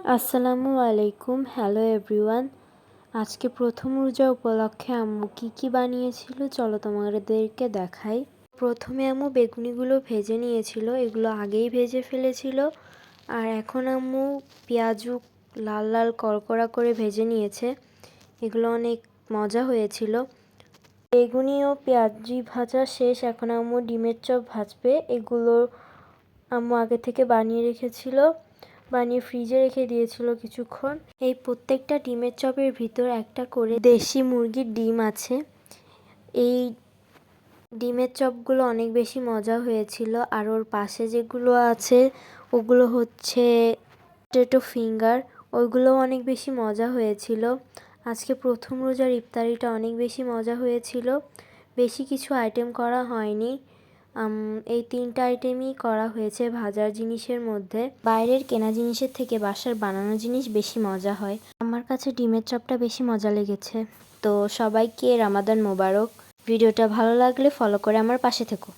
আসসালামু আলাইকুম। Hello everyone. আজকে প্রথম রোজা উপলক্ষে আম্মু কি বানিয়েছিল চলো তোমাদেরকে দেখাই। প্রথমে আম্মু বেগুনিগুলো ভেজে নিয়েছিল, এগুলো আগেই ভেজে ফেলেছিল। আর এখন আম্মু পেঁয়াজু লাল লাল কড়কড়া করে ভেজে নিয়েছে, এগুলো অনেক মজা হয়েছিল। বেগুনি ও পেঁয়াজি ভাজা শেষ, এখন আম্মু ডিমের চপ ভাজবে। এগুলো আম্মু আগে থেকে বানিয়ে রেখেছিল, বানিয়ে ফ্রিজে রেখে দিয়েছিল কিছুক্ষণ। এই প্রত্যেকটা ডিমের চপের ভিতর একটা করে দেশি মুরগির ডিম আছে। এই ডিমের চপগুলো অনেক বেশি মজা হয়েছিল। আর ওর পাশে যেগুলো আছে ওগুলো হচ্ছে পটেটো ফিঙ্গার, ওইগুলোও অনেক বেশি মজা হয়েছিল। আজকে প্রথম রোজার ইফতারিটা অনেক বেশি মজা হয়েছিল। বেশি কিছু আইটেম করা হয়নি, এই 3টা আইটেমই করা হয়েছে ভাজার জিনিসের মধ্যে। বাইরের কেনা জিনিসের থেকে বাসার বানানো জিনিস বেশি মজা হয়। আমার কাছে ডিমের চপটা বেশি মজা লেগেছে। তো সবাইকে রমাদান মোবারক। ভিডিওটা ভালো লাগলে ফলো করে আমার পাশে থেকো।